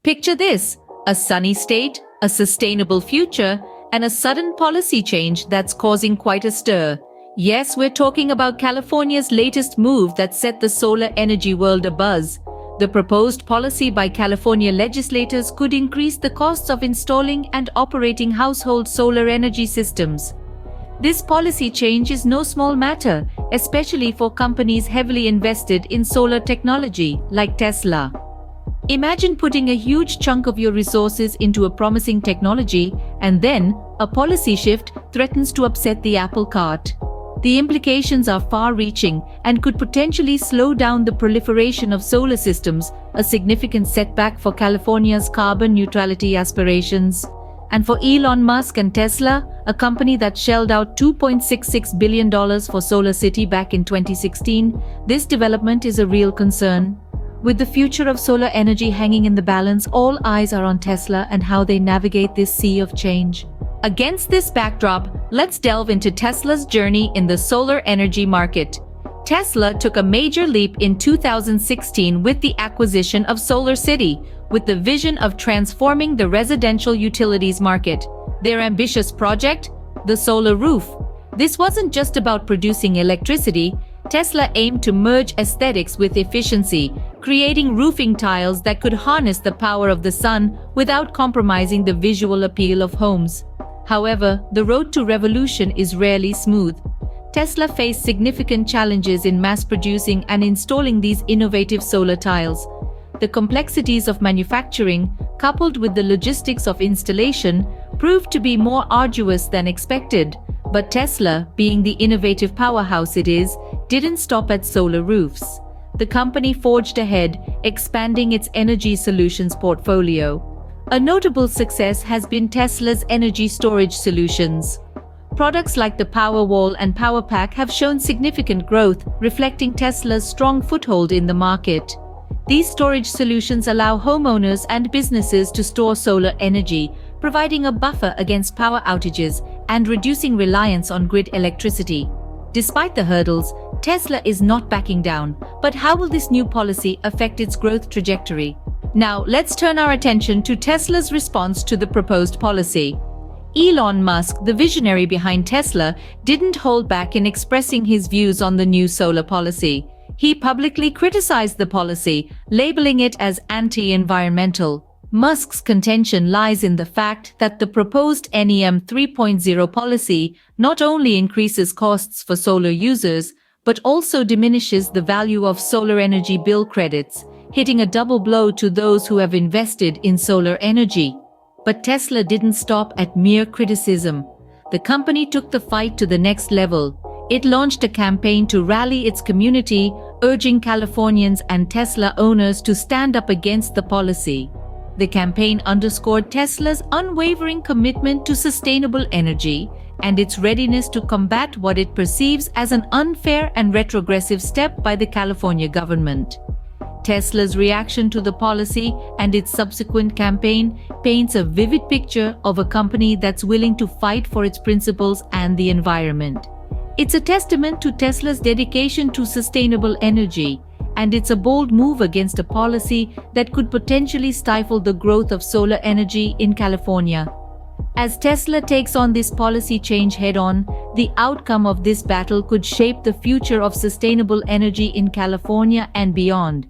Picture this: a sunny state, a sustainable future, and a sudden policy change that's causing quite a stir. Yes, we're talking about California's latest move that set the solar energy world abuzz. The proposed policy by California legislators could increase the costs of installing and operating household solar energy systems. This policy change is no small matter, especially for companies heavily invested in solar technology, like Tesla. Imagine putting a huge chunk of your resources into a promising technology, and then a policy shift threatens to upset the apple cart. The implications are far-reaching and could potentially slow down the proliferation of solar systems, a significant setback for California's carbon neutrality aspirations. And for Elon Musk and Tesla, a company that shelled out $2.66 billion for SolarCity back in 2016, this development is a real concern. With the future of solar energy hanging in the balance, all eyes are on Tesla and how they navigate this sea of change. Against this backdrop, let's delve into Tesla's journey in the solar energy market. Tesla took a major leap in 2016 with the acquisition of SolarCity, with the vision of transforming the residential utilities market. Their ambitious project, the solar roof. This wasn't just about producing electricity. Tesla aimed to merge aesthetics with efficiency, creating roofing tiles that could harness the power of the sun without compromising the visual appeal of homes. However, the road to revolution is rarely smooth. Tesla faced significant challenges in mass-producing and installing these innovative solar tiles. The complexities of manufacturing, coupled with the logistics of installation, proved to be more arduous than expected. But Tesla, being the innovative powerhouse it is, didn't stop at solar roofs. The company forged ahead, expanding its energy solutions portfolio. A notable success has been Tesla's energy storage solutions. Products like the Powerwall and Powerpack have shown significant growth, reflecting Tesla's strong foothold in the market. These storage solutions allow homeowners and businesses to store solar energy, providing a buffer against power outages and reducing reliance on grid electricity. Despite the hurdles, Tesla is not backing down. But how will this new policy affect its growth trajectory? Now, let's turn our attention to Tesla's response to the proposed policy. Elon Musk, the visionary behind Tesla, didn't hold back in expressing his views on the new solar policy. He publicly criticized the policy, labeling it as anti-environmental. Musk's contention lies in the fact that the proposed NEM 3.0 policy not only increases costs for solar users, but also diminishes the value of solar energy bill credits, hitting a double blow to those who have invested in solar energy. But Tesla didn't stop at mere criticism. The company took the fight to the next level. It launched a campaign to rally its community, urging Californians and Tesla owners to stand up against the policy. The campaign underscored Tesla's unwavering commitment to sustainable energy and its readiness to combat what it perceives as an unfair and retrogressive step by the California government. Tesla's reaction to the policy and its subsequent campaign paints a vivid picture of a company that's willing to fight for its principles and the environment. It's a testament to Tesla's dedication to sustainable energy, and it's a bold move against a policy that could potentially stifle the growth of solar energy in California. As Tesla takes on this policy change head-on, the outcome of this battle could shape the future of sustainable energy in California and beyond.